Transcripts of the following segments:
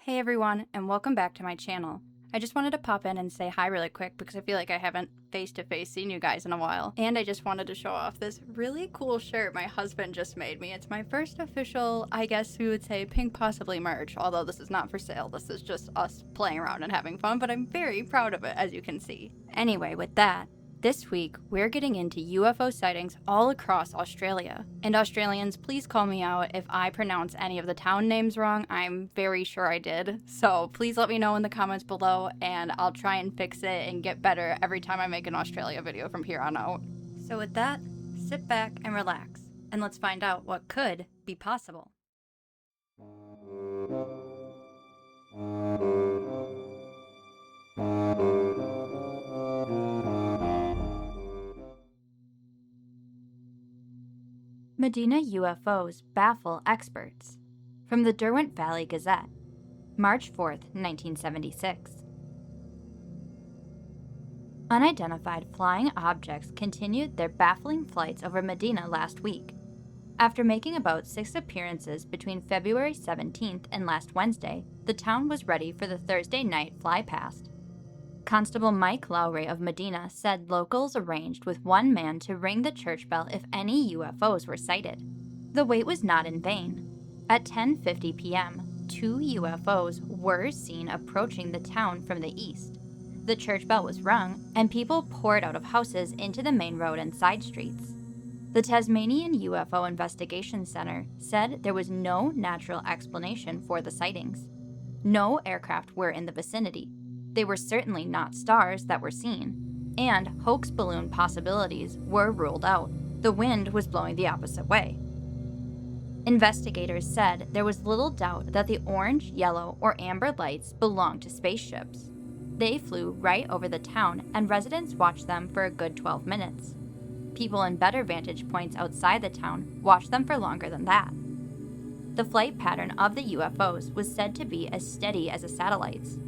Hey everyone, and welcome back to my channel. I just wanted to pop in and say hi really quick because I feel like I haven't face-to-face seen you guys in a while. And I just wanted to show off this really cool shirt my husband just made me. It's my first official, I guess we would say, PinkPossibly merch, although this is not for sale. This is just us playing around and having fun, but I'm very proud of it, as you can see. Anyway, with that, this week, we're getting into UFO sightings all across Australia. And Australians, please call me out if I pronounce any of the town names wrong. I'm very sure I did. So please let me know in the comments below, and I'll try and fix it and get better every time I make an Australia video from here on out. So with that, sit back and relax, and let's find out what could be possible. Maydena UFOs baffle experts. From the Derwent Valley Gazette, March 4th, 1976. Unidentified flying objects continued their baffling flights over Maydena last week. After making about 6 appearances between February 17th and last Wednesday, the town was ready for the Thursday night flypast. Constable Mike Lowry of Maydena said locals arranged with one man to ring the church bell if any UFOs were sighted. The wait was not in vain. At 10:50 p.m., 2 UFOs were seen approaching the town from the east. The church bell was rung, and people poured out of houses into the main road and side streets. The Tasmanian UFO Investigation Center said there was no natural explanation for the sightings. No aircraft were in the vicinity. They were certainly not stars that were seen, and hoax balloon possibilities were ruled out. The wind was blowing the opposite way. Investigators said there was little doubt that the orange, yellow, or amber lights belonged to spaceships. They flew right over the town, and residents watched them for a good 12 minutes. People in better vantage points outside the town watched them for longer than that. The flight pattern of the UFOs was said to be as steady as a satellite's.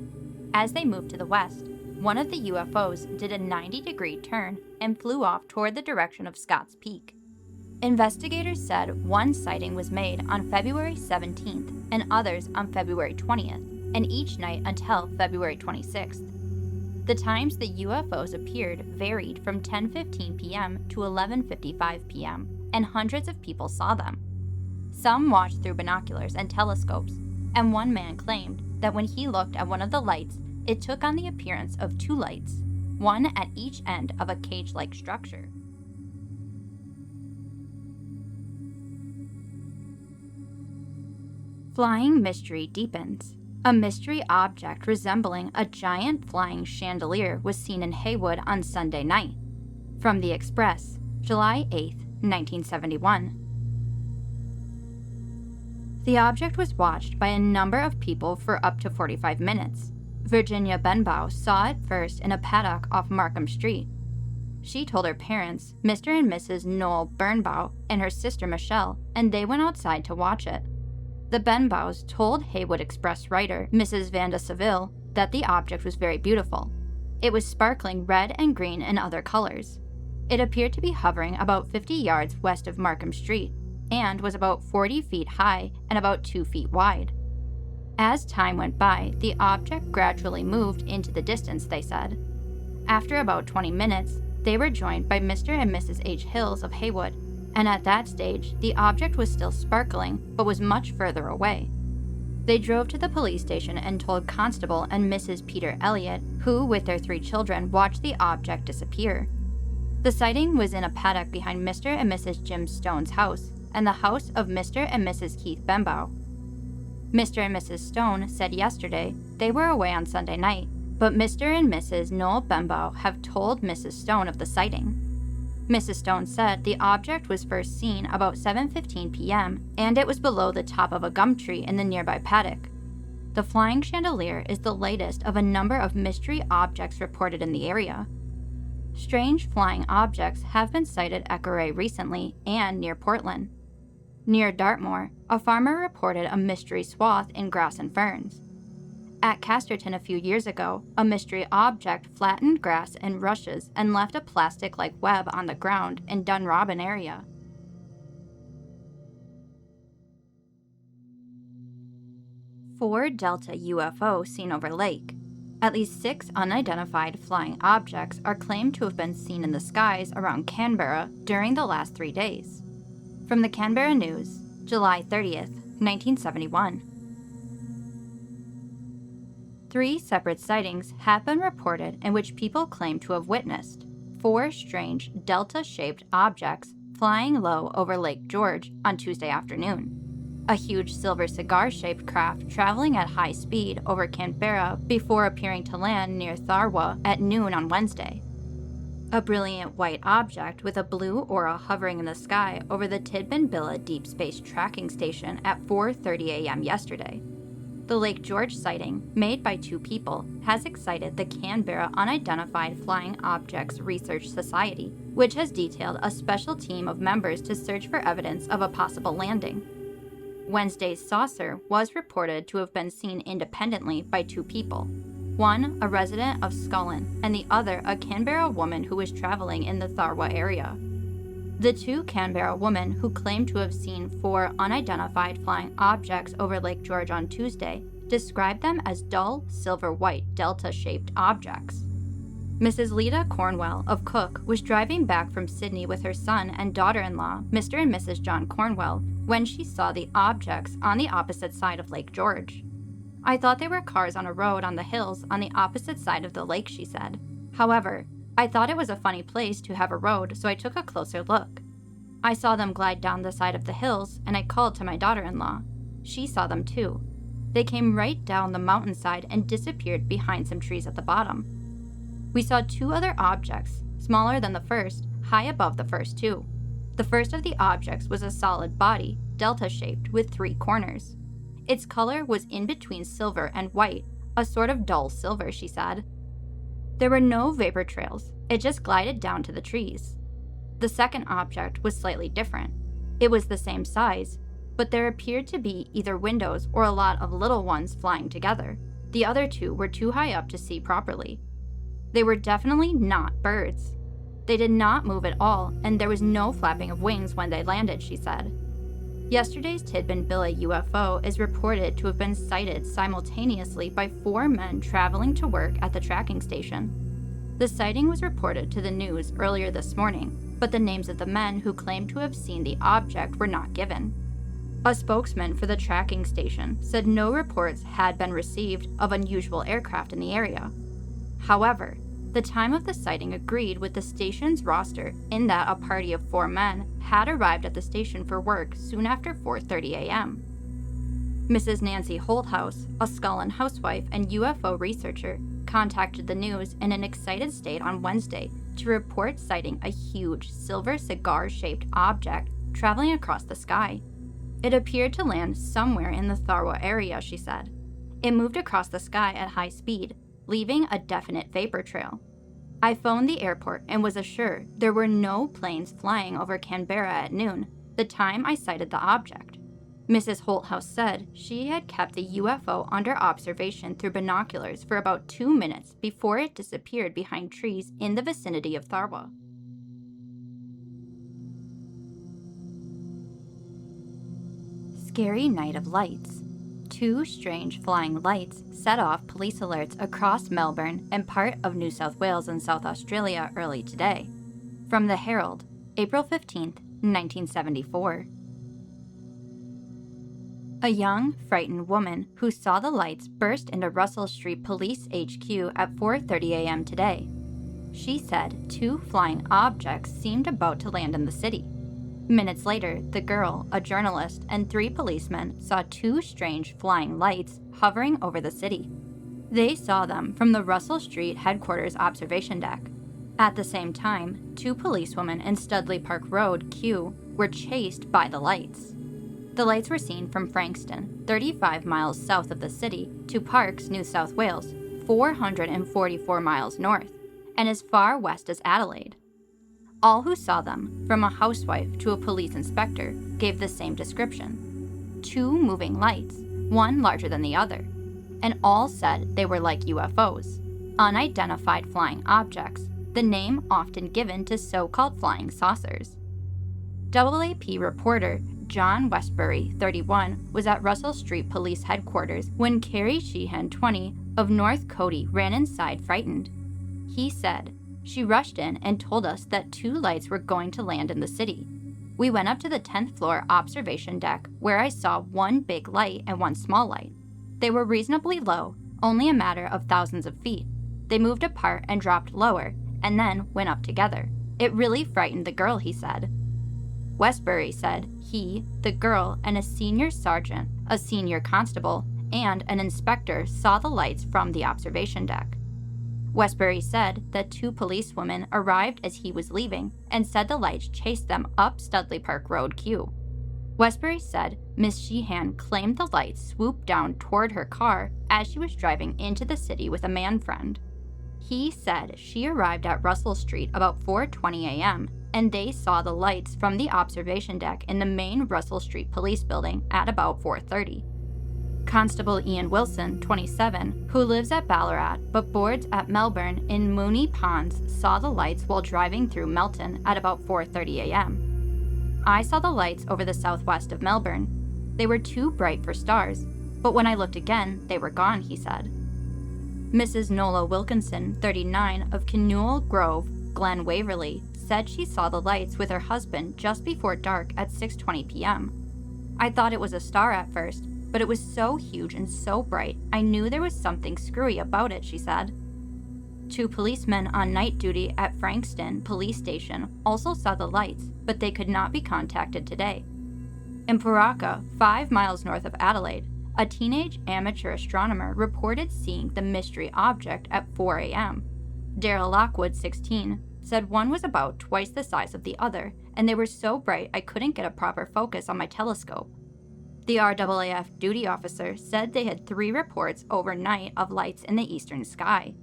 As they moved to the west, one of the UFOs did a 90-degree turn and flew off toward the direction of Scotts Peak. Investigators said one sighting was made on February 17th and others on February 20th, and each night until February 26th. The times the UFOs appeared varied from 10:15 p.m. to 11:55 p.m., and hundreds of people saw them. Some watched through binoculars and telescopes, and one man claimed that when he looked at one of the lights, it took on the appearance of 2 lights, one at each end of a cage-like structure. Flying mystery deepens. A mystery object resembling a giant flying chandelier was seen in Heywood on Sunday night. From The Express, July 8, 1971. The object was watched by a number of people for up to 45 minutes. Virginia Benbow saw it first in a paddock off Markham Street. She told her parents, Mr. and Mrs. Noel Birnbaugh, and her sister Michelle, and they went outside to watch it. The Benbows told Heywood Express writer Mrs. Vanda Seville that the object was very beautiful. It was sparkling red and green and other colors. It appeared to be hovering about 50 yards west of Markham Street, and was about 40 feet high and about 2 feet wide. As time went by, the object gradually moved into the distance, they said. After about 20 minutes, they were joined by Mr. and Mrs. H. Hills of Heywood, and at that stage, the object was still sparkling, but was much further away. They drove to the police station and told Constable and Mrs. Peter Elliott, who, with their 3 children, watched the object disappear. The sighting was in a paddock behind Mr. and Mrs. Jim Stone's house, and the house of Mr. and Mrs. Keith Benbow. Mr. and Mrs. Stone said yesterday they were away on Sunday night, but Mr. and Mrs. Noel Benbow have told Mrs. Stone of the sighting. Mrs. Stone said the object was first seen about 7:15 p.m., and it was below the top of a gum tree in the nearby paddock. The flying chandelier is the latest of a number of mystery objects reported in the area. Strange flying objects have been sighted at Auray recently and near Portland. Near Dartmoor, a farmer reported a mystery swath in grass and ferns. At Casterton a few years ago, a mystery object flattened grass and rushes and left a plastic-like web on the ground in Dunrobin area. 4 Delta UFO seen over lake. At least 6 unidentified flying objects are claimed to have been seen in the skies around Canberra during the last 3 days. From the Canberra News, July 30th, 1971. 3 separate sightings have been reported in which people claim to have witnessed 4 strange delta-shaped objects flying low over Lake George on Tuesday afternoon. A huge silver cigar-shaped craft traveling at high speed over Canberra before appearing to land near Tharwa at noon on Wednesday. A brilliant white object with a blue aura hovering in the sky over the Tidbinbilla Deep Space Tracking Station at 4:30 a.m. yesterday. The Lake George sighting, made by 2 people, has excited the Canberra Unidentified Flying Objects Research Society, which has detailed a special team of members to search for evidence of a possible landing. Wednesday's saucer was reported to have been seen independently by 2 people, one a resident of Scullin and the other a Canberra woman who was traveling in the Tharwa area. The 2 Canberra women who claimed to have seen 4 unidentified flying objects over Lake George on Tuesday described them as dull silver-white delta-shaped objects. Mrs. Lita Cornwell of Cook was driving back from Sydney with her son and daughter-in-law, Mr. and Mrs. John Cornwell, when she saw the objects on the opposite side of Lake George. "I thought they were cars on a road on the hills on the opposite side of the lake," she said. "However, I thought it was a funny place to have a road, so I took a closer look. I saw them glide down the side of the hills, and I called to my daughter-in-law. She saw them too. They came right down the mountainside and disappeared behind some trees at the bottom. We saw 2 other objects, smaller than the first, high above the first 2. The first of the objects was a solid body, delta-shaped, with 3 corners. Its color was in between silver and white, a sort of dull silver," she said. "There were no vapor trails. It just glided down to the trees." The second object was slightly different. It was the same size, but there appeared to be either windows or a lot of little ones flying together. The other 2 were too high up to see properly. They were definitely not birds. They did not move at all, and there was no flapping of wings when they landed," she said. Yesterday's Tidbinbilla UFO is reported to have been sighted simultaneously by 4 men traveling to work at the tracking station. The sighting was reported to the news earlier this morning, but the names of the men who claimed to have seen the object were not given. A spokesman for the tracking station said no reports had been received of unusual aircraft in the area. However, the time of the sighting agreed with the station's roster in that a party of 4 men had arrived at the station for work soon after 4:30 a.m. Mrs. Nancy Holthouse, a Scullin housewife and UFO researcher, contacted the news in an excited state on Wednesday to report sighting a huge silver cigar-shaped object traveling across the sky. It appeared to land somewhere in the Tharwa area, she said. It moved across the sky at high speed, leaving a definite vapor trail. "I phoned the airport and was assured there were no planes flying over Canberra at noon, the time I sighted the object." Mrs. Holthouse said she had kept the UFO under observation through binoculars for about 2 minutes before it disappeared behind trees in the vicinity of Tharwa. Scary night of lights. 2 strange flying lights set off police alerts across Melbourne and part of New South Wales and South Australia early today. From the Herald, April 15, 1974. A young, frightened woman who saw the lights burst into Russell Street Police HQ at 4:30 a.m. today. She said 2 flying objects seemed about to land in the city. Minutes later, the girl, a journalist, and 3 policemen saw 2 strange flying lights hovering over the city. They saw them from the Russell Street headquarters observation deck. At the same time, 2 policewomen in Studley Park Road, Kew, were chased by the lights. The lights were seen from Frankston, 35 miles south of the city, to Parkes, New South Wales, 444 miles north, and as far west as Adelaide. All who saw them, from a housewife to a police inspector, gave the same description. 2 moving lights, one larger than the other, and all said they were like UFOs, unidentified flying objects, the name often given to so-called flying saucers. AAP reporter John Westbury, 31, was at Russell Street Police Headquarters when Carrie Sheehan, 20, of North Cody ran inside frightened. He said, "She rushed in and told us that 2 lights were going to land in the city. We went up to the 10th floor observation deck where I saw 1 big light and 1 small light. They were reasonably low, only a matter of thousands of feet. They moved apart and dropped lower, and then went up together. It really frightened the girl," he said. Westbury said he, the girl, and a senior sergeant, a senior constable, and an inspector saw the lights from the observation deck. Westbury said that 2 policewomen arrived as he was leaving and said the lights chased them up Studley Park Road Q. Westbury said Miss Sheehan claimed the lights swooped down toward her car as she was driving into the city with a man friend. He said she arrived at Russell Street about 4:20 a.m., and they saw the lights from the observation deck in the main Russell Street Police Building at about 4:30. Constable Ian Wilson, 27, who lives at Ballarat but boards at Melbourne in Moonee Ponds, saw the lights while driving through Melton at about 4:30 a.m. "I saw the lights over the southwest of Melbourne. They were too bright for stars, but when I looked again, they were gone," he said. Mrs. Nola Wilkinson, 39, of Kenule Grove, Glen Waverley, said she saw the lights with her husband just before dark at 6:20 p.m. "I thought it was a star at first, but it was so huge and so bright, I knew there was something screwy about it," she said. 2 policemen on night duty at Frankston Police Station also saw the lights, but they could not be contacted today. In Pooraka, 5 miles north of Adelaide, a teenage amateur astronomer reported seeing the mystery object at 4 a.m. Daryl Lockwood, 16, said one was about twice the size of the other, and they were so bright I couldn't get a proper focus on my telescope. The RAAF duty officer said they had 3 reports overnight of lights in the eastern sky.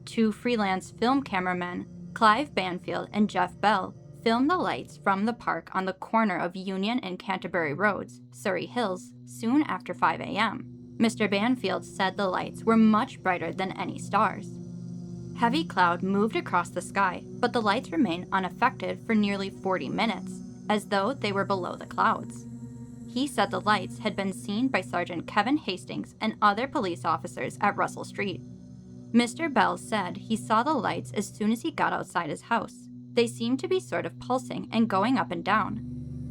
2 freelance film cameramen, Clive Banfield and Jeff Bell, filmed the lights from the park on the corner of Union and Canterbury Roads, Surrey Hills, soon after 5 a.m. Mr. Banfield said the lights were much brighter than any stars. Heavy cloud moved across the sky, but the lights remained unaffected for nearly 40 minutes, as though they were below the clouds. He said the lights had been seen by Sergeant Kevin Hastings and other police officers at Russell Street. Mr. Bell said he saw the lights as soon as he got outside his house. They seemed to be sort of pulsing and going up and down.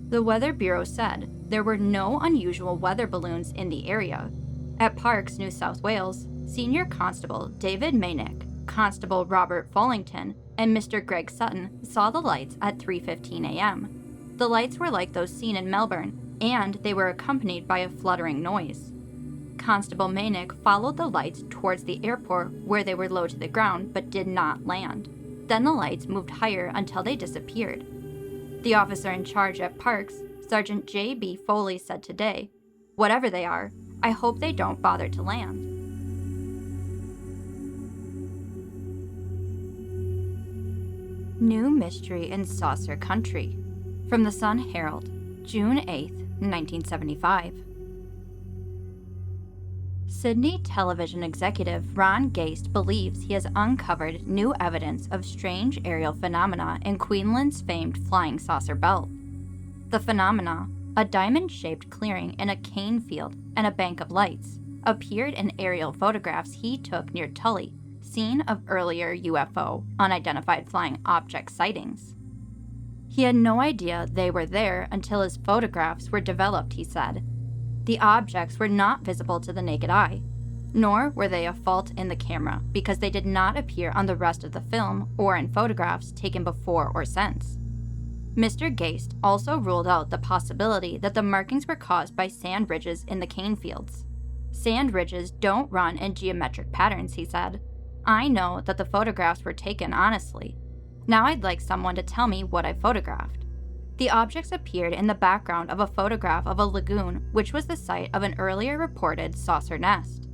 The Weather Bureau said there were no unusual weather balloons in the area. At Parks, New South Wales, Senior Constable David Maynick, Constable Robert Follington, and Mr. Greg Sutton saw the lights at 3:15 a.m. The lights were like those seen in Melbourne, and they were accompanied by a fluttering noise. Constable Maynick followed the lights towards the airport where they were low to the ground but did not land. Then the lights moved higher until they disappeared. The officer in charge at Parks, Sergeant J.B. Foley, said today, "Whatever they are, I hope they don't bother to land." New mystery in saucer country. From the Sun Herald, June 8, 1975. Sydney television executive Ron Gaste believes he has uncovered new evidence of strange aerial phenomena in Queensland's famed flying saucer belt. The phenomena, a diamond-shaped clearing in a cane field and a bank of lights, appeared in aerial photographs he took near Tully, scene of earlier UFO, unidentified flying object sightings. He had no idea they were there until his photographs were developed, he said. The objects were not visible to the naked eye, nor were they a fault in the camera because they did not appear on the rest of the film or in photographs taken before or since. Mr. Gaste also ruled out the possibility that the markings were caused by sand ridges in the cane fields. Sand ridges don't run in geometric patterns, he said. I know that the photographs were taken honestly. Now I'd like someone to tell me what I photographed. The objects appeared in the background of a photograph of a lagoon, which was the site of an earlier reported saucer nest.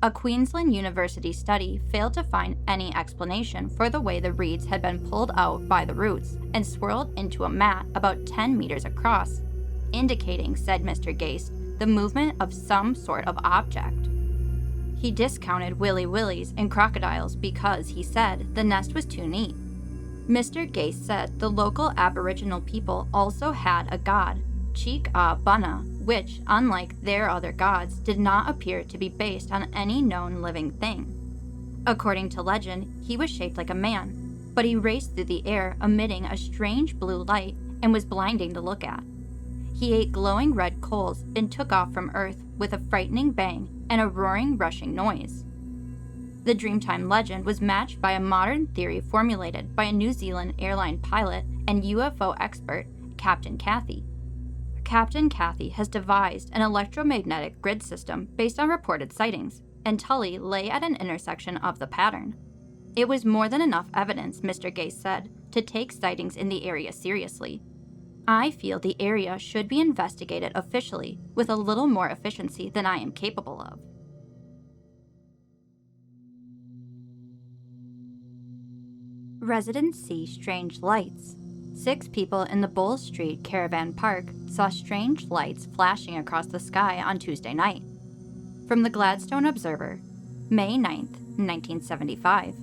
A Queensland University study failed to find any explanation for the way the reeds had been pulled out by the roots and swirled into a mat about 10 meters across, indicating, said Mr. Gaste, the movement of some sort of object. He discounted willy willies and crocodiles because, he said, the nest was too neat. Mr. Gaste said the local Aboriginal people also had a god, Bunna, which, unlike their other gods, did not appear to be based on any known living thing. According to legend, he was shaped like a man, but he raced through the air emitting a strange blue light and was blinding to look at. He ate glowing red coals and took off from Earth with a frightening bang and a roaring, rushing noise. The Dreamtime legend was matched by a modern theory formulated by a New Zealand airline pilot and UFO expert, Captain Cathy. Captain Cathy has devised an electromagnetic grid system based on reported sightings, and Tully lay at an intersection of the pattern. It was more than enough evidence, Mr. Gase said, to take sightings in the area seriously. I feel the area should be investigated officially with a little more efficiency than I am capable of. Residents see strange lights. 6 people in the Bull Street Caravan Park saw strange lights flashing across the sky on Tuesday night. From the Gladstone Observer, May 9, 1975.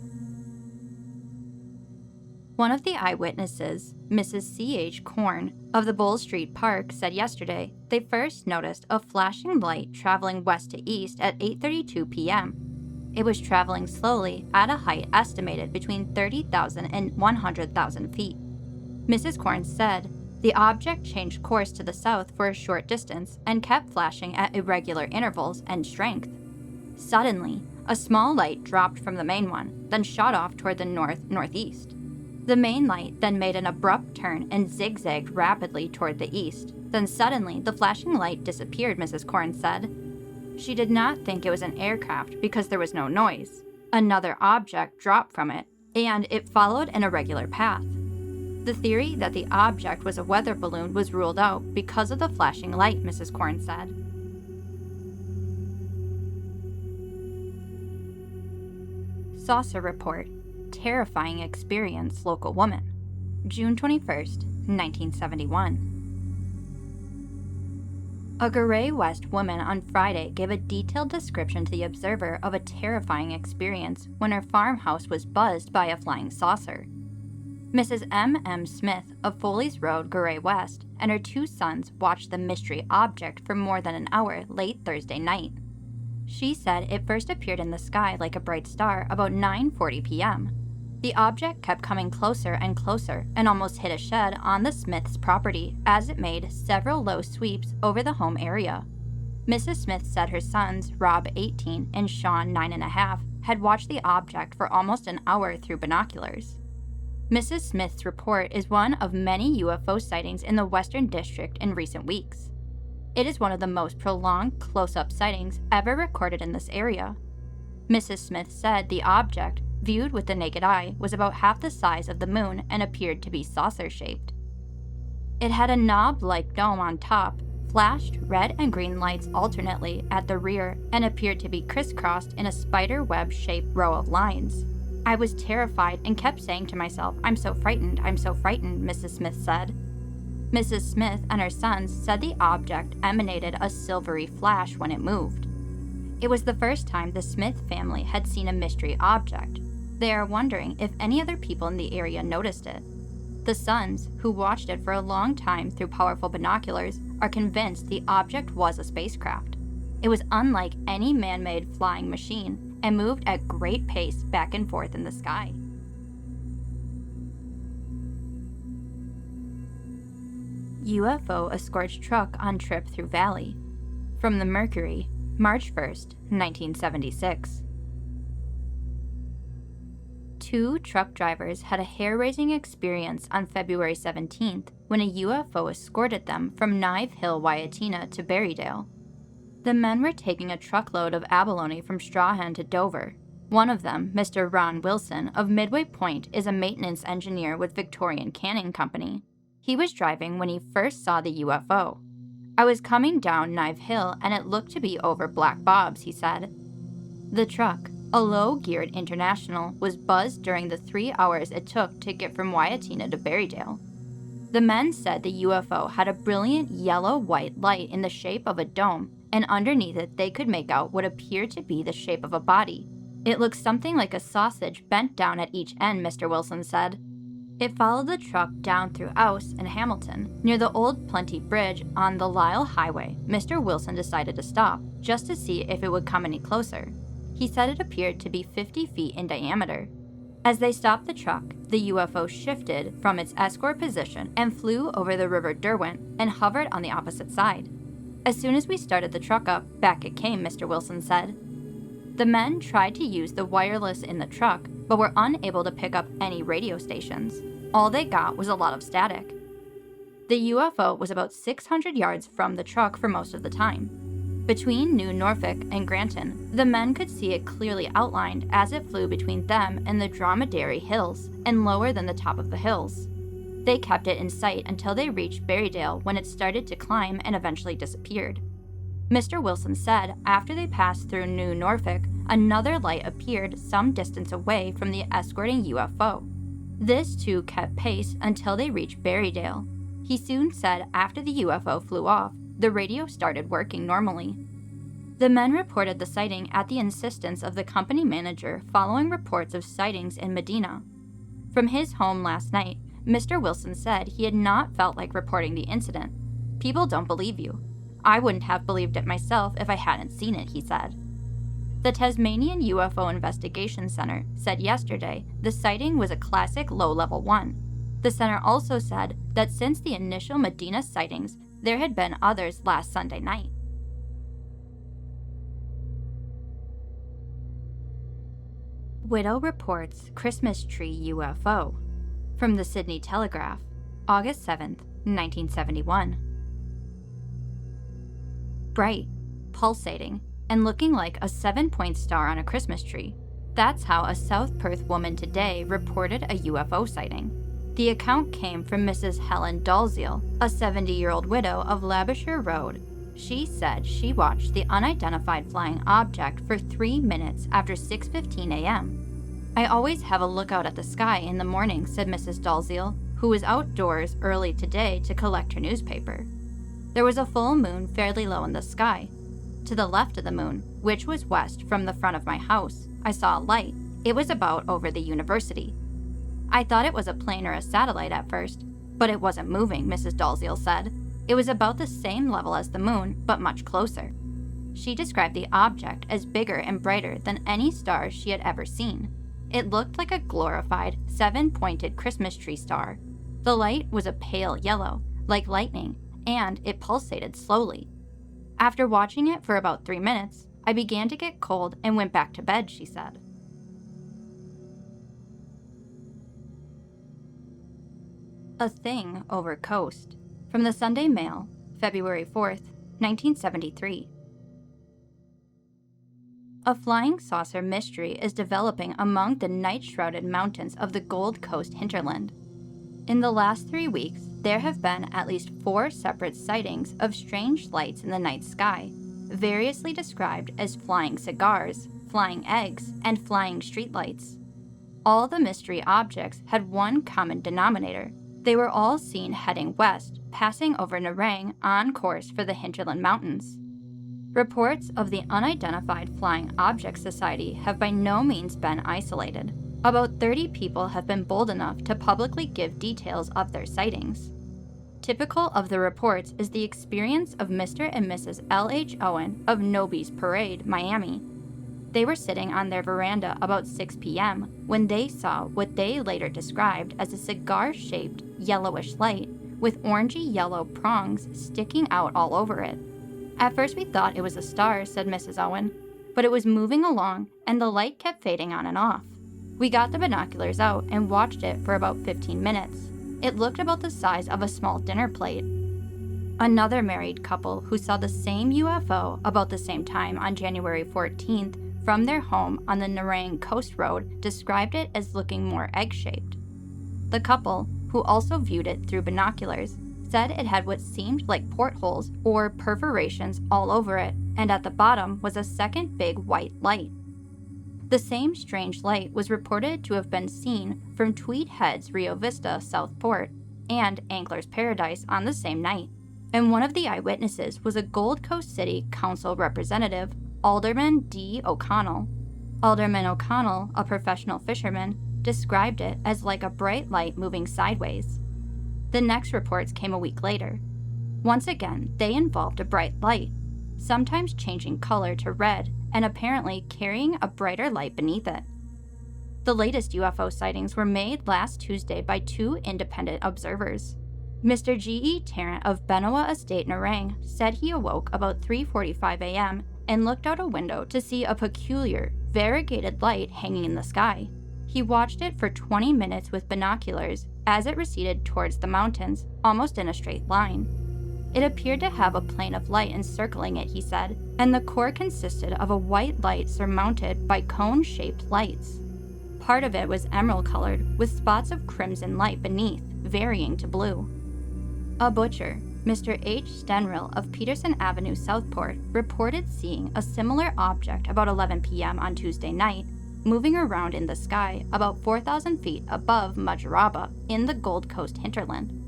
One of the eyewitnesses, Mrs. C.H. Korn of the Bull Street Park, said yesterday they first noticed a flashing light traveling west to east at 8:32 p.m. It was traveling slowly at a height estimated between 30,000 and 100,000 feet. Mrs. Korn said the object changed course to the south for a short distance and kept flashing at irregular intervals and strength. Suddenly, a small light dropped from the main one, then shot off toward the north-northeast. The main light then made an abrupt turn and zigzagged rapidly toward the east. Then suddenly, the flashing light disappeared, Mrs. Korn said. She did not think it was an aircraft because there was no noise. Another object dropped from it, and it followed an irregular path. The theory that the object was a weather balloon was ruled out because of the flashing light, Mrs. Korn said. Saucer report. Terrifying experience, local woman. June 21st, 1971. A Garay West woman on Friday gave a detailed description to the Observer of a terrifying experience when her farmhouse was buzzed by a flying saucer. Mrs. M. Smith of Foley's Road, Garay West, and her 2 sons watched the mystery object for more than an hour late Thursday night. She said it first appeared in the sky like a bright star about 9:40 p.m. The object kept coming closer and closer and almost hit a shed on the Smiths' property as it made several low sweeps over the home area. Mrs. Smith said her sons, Rob 18 and Sean 9.5, had watched the object for almost an hour through binoculars. Mrs. Smith's report is one of many UFO sightings in the Western District in recent weeks. It is one of the most prolonged close-up sightings ever recorded in this area. Mrs. Smith said the object, viewed with the naked eye, was about half the size of the moon and appeared to be saucer-shaped. It had a knob-like dome on top, flashed red and green lights alternately at the rear, and appeared to be crisscrossed in a spider web-shaped row of lines. I was terrified and kept saying to myself, I'm so frightened, Mrs. Smith said. Mrs. Smith and her sons said the object emanated a silvery flash when it moved. It was the first time the Smith family had seen a mystery object. They are wondering if any other people in the area noticed it. The sons, who watched it for a long time through powerful binoculars, are convinced the object was a spacecraft. It was unlike any man-made flying machine and moved at great pace back and forth in the sky. UFO escorts truck on trip through valley. From the Mercury, March 1st, 1976. 2 truck drivers had a hair-raising experience on February 17th when a UFO escorted them from Knive Hill, Waiatina to Berrydale. The men were taking a truckload of abalone from Strahan to Dover. One of them, Mr. Ron Wilson of Midway Point, is a maintenance engineer with Victorian Canning Company. He was driving when he first saw the UFO. I was coming down Knive Hill and it looked to be over Black Bob's, he said. The truck, a low-geared International, was buzzed during the 3 hours it took to get from Waiatina to Berrydale. The men said the UFO had a brilliant yellow-white light in the shape of a dome, and underneath it they could make out what appeared to be the shape of a body. It looked something like a sausage bent down at each end, Mr. Wilson said. It followed the truck down through Ouse and Hamilton. Near the old Plenty Bridge on the Lyle Highway, Mr. Wilson decided to stop, just to see if it would come any closer. He said it appeared to be 50 feet in diameter. As they stopped the truck, the UFO shifted from its escort position and flew over the River Derwent and hovered on the opposite side. As soon as we started the truck up, back it came, Mr. Wilson said. The men tried to use the wireless in the truck, but were unable to pick up any radio stations. All they got was a lot of static. The UFO was about 600 yards from the truck for most of the time. Between New Norfolk and Granton, the men could see it clearly outlined as it flew between them and the Dromedary Hills, and lower than the top of the hills. They kept it in sight until they reached Berrydale, when it started to climb and eventually disappeared. Mr. Wilson said after they passed through New Norfolk, another light appeared some distance away from the escorting UFO. This too kept pace until they reached Berrydale. He soon said after the UFO flew off, the radio started working normally. The men reported the sighting at the insistence of the company manager following reports of sightings in Maydena. From his home last night, Mr. Wilson said he had not felt like reporting the incident. People don't believe you. I wouldn't have believed it myself if I hadn't seen it, he said. The Tasmanian UFO Investigation Center said yesterday the sighting was a classic low-level one. The center also said that since the initial Maydena sightings, there had been others last Sunday night. Widow reports Christmas tree UFO. From the Sydney Telegraph, August 7, 1971. Bright, pulsating, and looking like a 7-point star on a Christmas tree. That's how a South Perth woman today reported a UFO sighting. The account came from Mrs. Helen Dalziel, a 70-year-old widow of Labashire Road. She said she watched the unidentified flying object for 3 minutes after 6:15 a.m. I always have a lookout at the sky in the morning, said Mrs. Dalziel, who was outdoors early today to collect her newspaper. There was a full moon fairly low in the sky. To the left of the moon, which was west from the front of my house, I saw a light. It was about over the university. I thought it was a plane or a satellite at first, but it wasn't moving, Mrs. Dalziel said. It was about the same level as the moon, but much closer. She described the object as bigger and brighter than any star she had ever seen. It looked like a glorified, 7-pointed Christmas tree star. The light was a pale yellow, like lightning, and it pulsated slowly. After watching it for about 3 minutes, I began to get cold and went back to bed, she said. A thing over coast. From the Sunday Mail, February 4th, 1973. A flying saucer mystery is developing among the night-shrouded mountains of the Gold Coast hinterland. In the last 3 weeks, there have been at least 4 separate sightings of strange lights in the night sky, variously described as flying cigars, flying eggs, and flying streetlights. All the mystery objects had one common denominator. They were all seen heading west, passing over Nerang on course for the hinterland mountains. Reports of the Unidentified Flying Object Society have by no means been isolated. About 30 people have been bold enough to publicly give details of their sightings. Typical of the reports is the experience of Mr. and Mrs. L.H. Owen of Noby's Parade, Miami. They were sitting on their veranda about 6 p.m. when they saw what they later described as a cigar-shaped yellowish light with orangey yellow prongs sticking out all over it. At first we thought it was a star, said Mrs. Owen, but it was moving along and the light kept fading on and off. We got the binoculars out and watched it for about 15 minutes. It looked about the size of a small dinner plate. Another married couple who saw the same UFO about the same time on January 14th from their home on the Nerang Coast Road described it as looking more egg-shaped. The couple, who also viewed it through binoculars, said it had what seemed like portholes or perforations all over it, and at the bottom was a second big white light. The same strange light was reported to have been seen from Tweed Head's Rio Vista Southport and Angler's Paradise on the same night, and one of the eyewitnesses was a Gold Coast City Council representative, Alderman D. O'Connell. Alderman O'Connell, a professional fisherman, described it as like a bright light moving sideways. The next reports came a week later. Once again, they involved a bright light, sometimes changing color to red and apparently carrying a brighter light beneath it. The latest UFO sightings were made last Tuesday by two independent observers. Mr. G.E. Tarrant of Benowa Estate, Narang, said he awoke about 3:45 a.m. and looked out a window to see a peculiar, variegated light hanging in the sky. He watched it for 20 minutes with binoculars as it receded towards the mountains, almost in a straight line. It appeared to have a plane of light encircling it, he said, and the core consisted of a white light surmounted by cone-shaped lights. Part of it was emerald-colored, with spots of crimson light beneath, varying to blue. A butcher, Mr. H. Stenrill of Peterson Avenue, Southport, reported seeing a similar object about 11 p.m. on Tuesday night, moving around in the sky about 4,000 feet above Majaraba in the Gold Coast hinterland.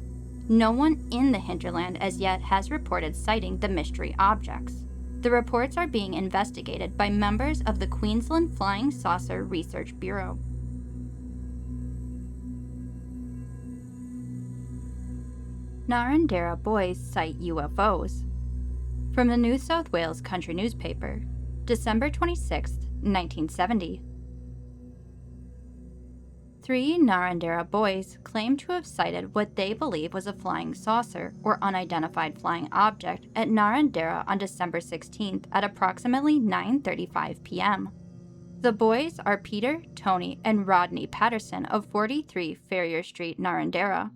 No one in the hinterland as yet has reported sighting the mystery objects. The reports are being investigated by members of the Queensland Flying Saucer Research Bureau. Narrandera boys sight UFOs. From the New South Wales Country newspaper, December 26, 1970. 3 Narrandera boys claim to have sighted what they believe was a flying saucer or unidentified flying object at Narrandera on December 16th at approximately 9:35 p.m. The boys are Peter, Tony, and Rodney Patterson of 43 Ferrier Street, Narrandera.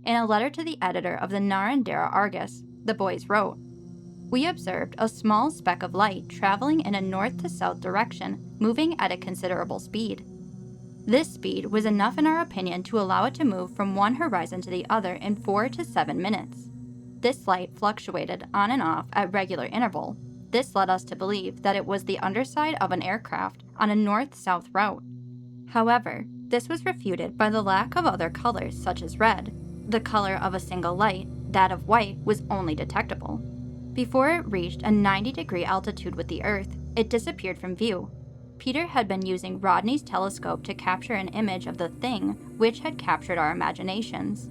In a letter to the editor of the Narrandera Argus, the boys wrote, "We observed a small speck of light traveling in a north to south direction, moving at a considerable speed. This speed was enough in our opinion to allow it to move from one horizon to the other in 4 to 7 minutes. This light fluctuated on and off at regular interval. This led us to believe that it was the underside of an aircraft on a north-south route. However, this was refuted by the lack of other colors such as red. The color of a single light, that of white, was only detectable. Before it reached a 90-degree altitude with the Earth, it disappeared from view. Peter had been using Rodney's telescope to capture an image of the thing which had captured our imaginations.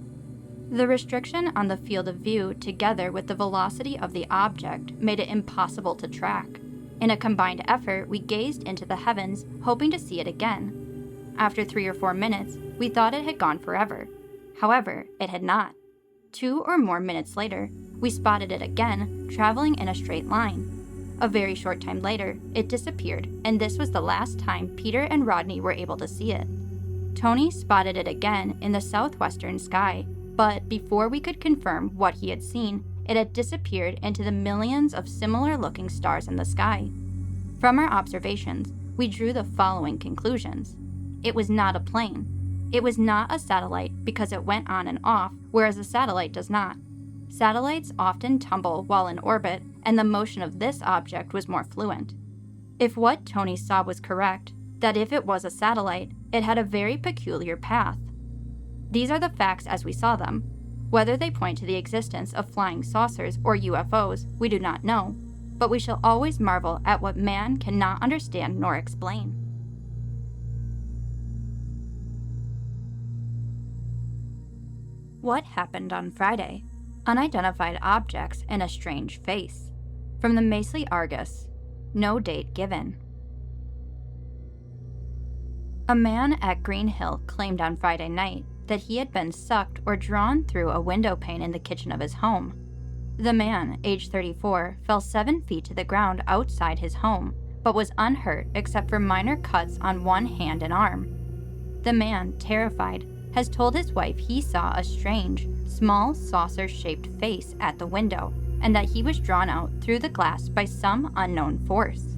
The restriction on the field of view together with the velocity of the object made it impossible to track. In a combined effort, we gazed into the heavens, hoping to see it again. After 3 or 4 minutes, we thought it had gone forever. However, it had not. 2 or more minutes later, we spotted it again, traveling in a straight line. A very short time later, it disappeared, and this was the last time Peter and Rodney were able to see it. Tony spotted it again in the southwestern sky, but before we could confirm what he had seen, it had disappeared into the millions of similar-looking stars in the sky. From our observations, we drew the following conclusions. It was not a plane. It was not a satellite because it went on and off, whereas a satellite does not. Satellites often tumble while in orbit, and the motion of this object was more fluent. If what Tony saw was correct, that if it was a satellite, it had a very peculiar path. These are the facts as we saw them. Whether they point to the existence of flying saucers or UFOs, we do not know, but we shall always marvel at what man cannot understand nor explain. What happened on Friday? Unidentified objects and a strange face. From the Maydena Argus. No date given. A man at Green Hill claimed on Friday night that he had been sucked or drawn through a window pane in the kitchen of his home. The man, age 34, fell 7 feet to the ground outside his home, but was unhurt except for minor cuts on one hand and arm. The man, terrified, has told his wife he saw a strange, small saucer-shaped face at the window and that he was drawn out through the glass by some unknown force.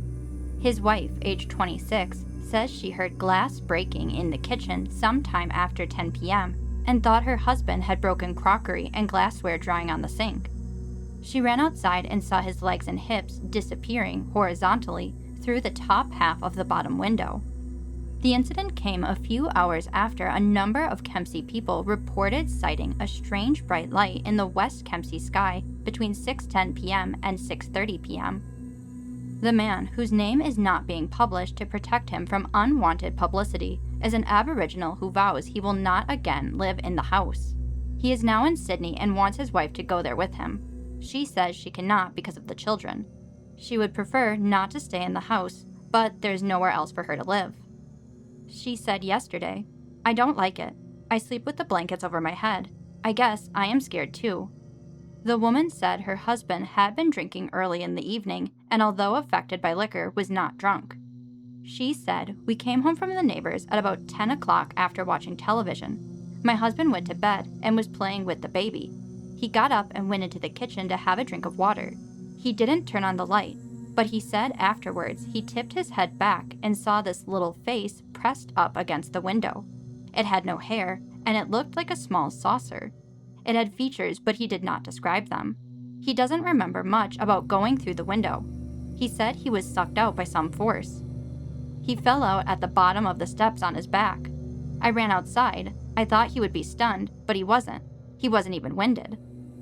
His wife, age 26, says she heard glass breaking in the kitchen sometime after 10 p.m. and thought her husband had broken crockery and glassware drying on the sink. She ran outside and saw his legs and hips disappearing horizontally through the top half of the bottom window. The incident came a few hours after a number of Kempsey people reported sighting a strange bright light in the West Kempsey sky between 6:10 p.m. and 6:30 p.m. The man, whose name is not being published to protect him from unwanted publicity, is an Aboriginal who vows he will not again live in the house. He is now in Sydney and wants his wife to go there with him. She says she cannot because of the children. She would prefer not to stay in the house, but there's nowhere else for her to live. She said yesterday, "I don't like it. I sleep with the blankets over my head. I guess I am scared too." The woman said her husband had been drinking early in the evening and, although affected by liquor, was not drunk. She said, "We came home from the neighbors at about 10 o'clock after watching television. My husband went to bed and was playing with the baby. He got up and went into the kitchen to have a drink of water. He didn't turn on the light, but he said afterwards he tipped his head back and saw this little face pressed up against the window. It had no hair, and it looked like a small saucer. It had features, but he did not describe them. He doesn't remember much about going through the window. He said he was sucked out by some force. He fell out at the bottom of the steps on his back. I ran outside. I thought he would be stunned, but he wasn't. He wasn't even winded.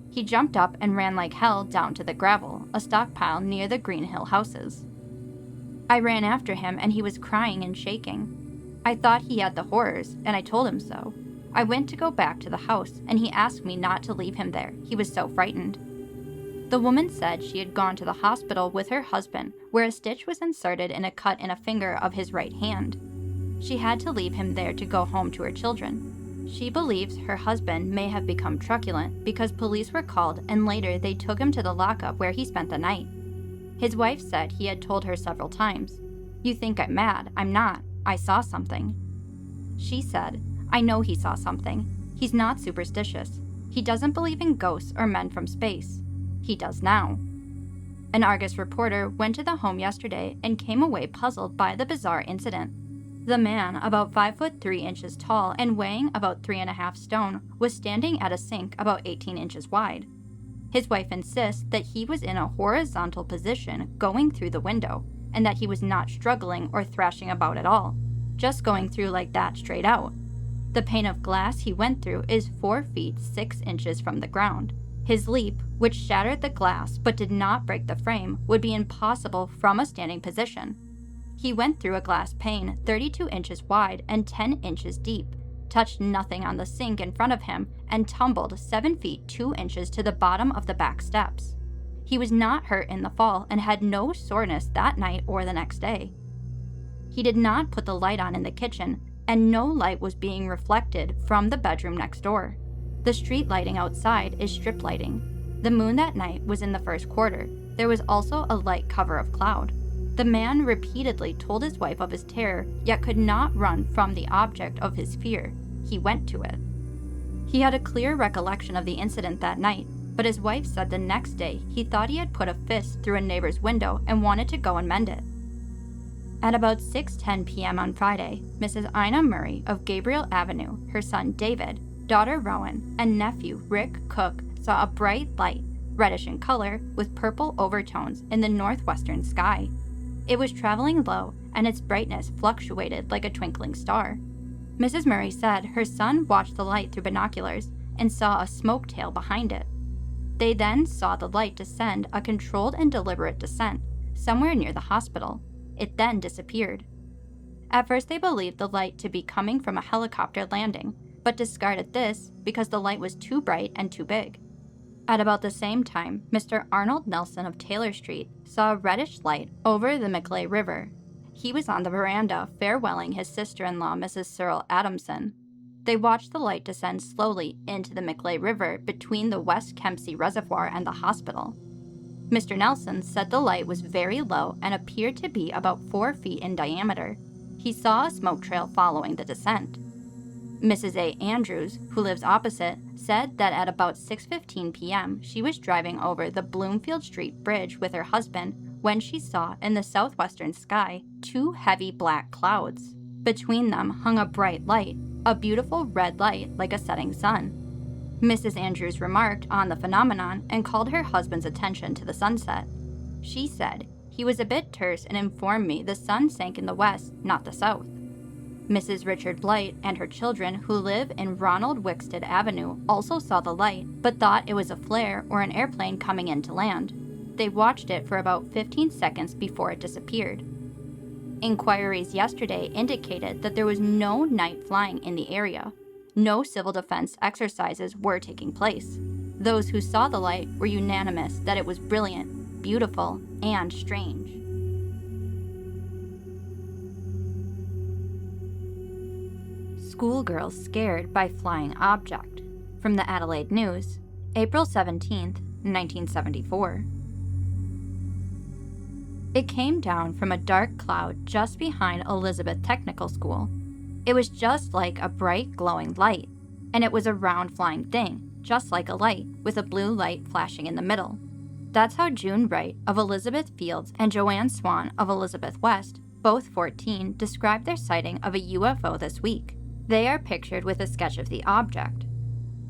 He jumped up and ran like hell down to the gravel, a stockpile near the Green Hill houses. I ran after him and he was crying and shaking. I thought he had the horrors, and I told him so. I went to go back to the house, and he asked me not to leave him there. He was so frightened." The woman said she had gone to the hospital with her husband, where a stitch was inserted in a cut in a finger of his right hand. She had to leave him there to go home to her children. She believes her husband may have become truculent because police were called, and later they took him to the lockup where he spent the night. His wife said he had told her several times, "You think I'm mad. I'm not. I saw something." She said, "I know he saw something. He's not superstitious. He doesn't believe in ghosts or men from space. He does now." An Argus reporter went to the home yesterday and came away puzzled by the bizarre incident. The man, about 5 foot 3 inches tall and weighing about 3.5 stone, was standing at a sink about 18 inches wide. His wife insists that he was in a horizontal position going through the window, and that he was not struggling or thrashing about at all, just going through like that straight out. The pane of glass he went through is 4 feet 6 inches from the ground. His leap, which shattered the glass but did not break the frame, would be impossible from a standing position. He went through a glass pane 32 inches wide and 10 inches deep, touched nothing on the sink in front of him, and tumbled 7 feet 2 inches to the bottom of the back steps. He was not hurt in the fall and had no soreness that night or the next day. He did not put the light on in the kitchen, and no light was being reflected from the bedroom next door. The street lighting outside is strip lighting. The moon that night was in the first quarter. There was also a light cover of cloud. The man repeatedly told his wife of his terror, yet could not run from the object of his fear. He went to it. He had a clear recollection of the incident that night, but his wife said the next day he thought he had put a fist through a neighbor's window and wanted to go and mend it. At about 6:10 p.m. on Friday, Mrs. Ina Murray of Gabriel Avenue, her son David, daughter Rowan, and nephew Rick Cook saw a bright light, reddish in color, with purple overtones in the northwestern sky. It was traveling low, and its brightness fluctuated like a twinkling star. Mrs. Murray said her son watched the light through binoculars and saw a smoke tail behind it. They then saw the light descend a controlled and deliberate descent, somewhere near the hospital. It then disappeared. At first they believed the light to be coming from a helicopter landing, but discarded this because the light was too bright and too big. At about the same time, Mr. Arnold Nelson of Taylor Street saw a reddish light over the MacLeod River. He was on the veranda farewelling his sister-in-law, Mrs. Cyril Adamson. They watched the light descend slowly into the MacLeod River between the West Kempsey Reservoir and the hospital. Mr. Nelson said the light was very low and appeared to be about 4 feet in diameter. He saw a smoke trail following the descent. Mrs. A. Andrews, who lives opposite, said that at about 6:15 p.m. she was driving over the Bloomfield Street Bridge with her husband when she saw in the southwestern sky 2 heavy black clouds. Between them hung a bright light, a beautiful red light like a setting sun. Mrs. Andrews remarked on the phenomenon and called her husband's attention to the sunset. She said, "He was a bit terse and informed me the sun sank in the west, not the south." Mrs. Richard Blight and her children, who live in Ronald Wickstead Avenue, also saw the light, but thought it was a flare or an airplane coming in to land. they watched it for about 15 seconds before it disappeared. Inquiries yesterday indicated that there was no night flying in the area. No civil defense exercises were taking place. Those who saw the light were unanimous that it was brilliant, beautiful, and strange. Schoolgirl scared by flying object. From the Adelaide News, April 17, 1974. It came down from a dark cloud just behind Elizabeth Technical School. It was just like a bright glowing light, and it was a round flying thing, just like a light, with a blue light flashing in the middle. That's how June Wright of Elizabeth Fields and Joanne Swan of Elizabeth West, both 14, described their sighting of a UFO this week. They are pictured with a sketch of the object.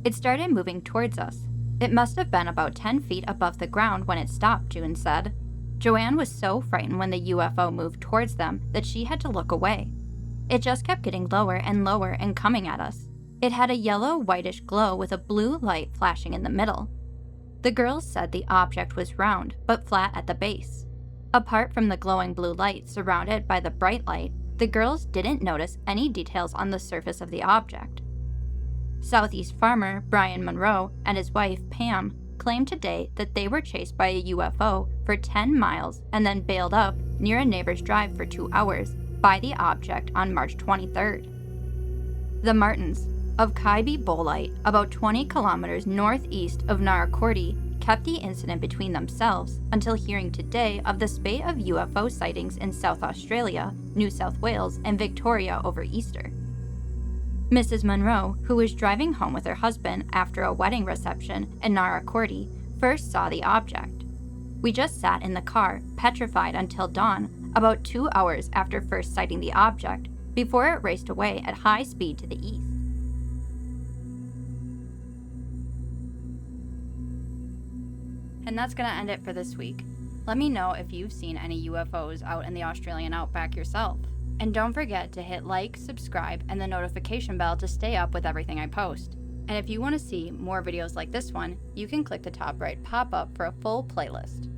It started moving towards us. It must have been about 10 feet above the ground when it stopped, June said. Joanne was so frightened when the UFO moved towards them that she had to look away. It just kept getting lower and coming at us. It had a yellow whitish glow with a blue light flashing in the middle. The girls said the object was round but flat at the base. Apart from the glowing blue light surrounded by the bright light, the girls didn't notice any details on the surface of the object. Southeast farmer Brian Monroe and his wife Pam claimed today that they were chased by a UFO for 10 miles and then bailed up near a neighbor's drive for 2 hours by the object on March 23rd. The Martins of Kaibi Bolite, about 20 kilometers northeast of Narrandera, kept the incident between themselves until hearing today of the spate of UFO sightings in South Australia, New South Wales, and Victoria over Easter. Mrs. Monroe, who was driving home with her husband after a wedding reception in Narrandera, first saw the object. We just sat in the car, petrified until dawn, about 2 hours after first sighting the object, before it raced away at high speed to the east. And that's going to end it for this week. Let me know if you've seen any UFOs out in the Australian outback yourself. And don't forget to hit like, subscribe, and the notification bell to stay up with everything I post. And if you want to see more videos like this one, you can click the top right pop-up for a full playlist.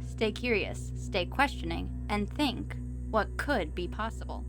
Stay curious, stay questioning, and think what could be possible.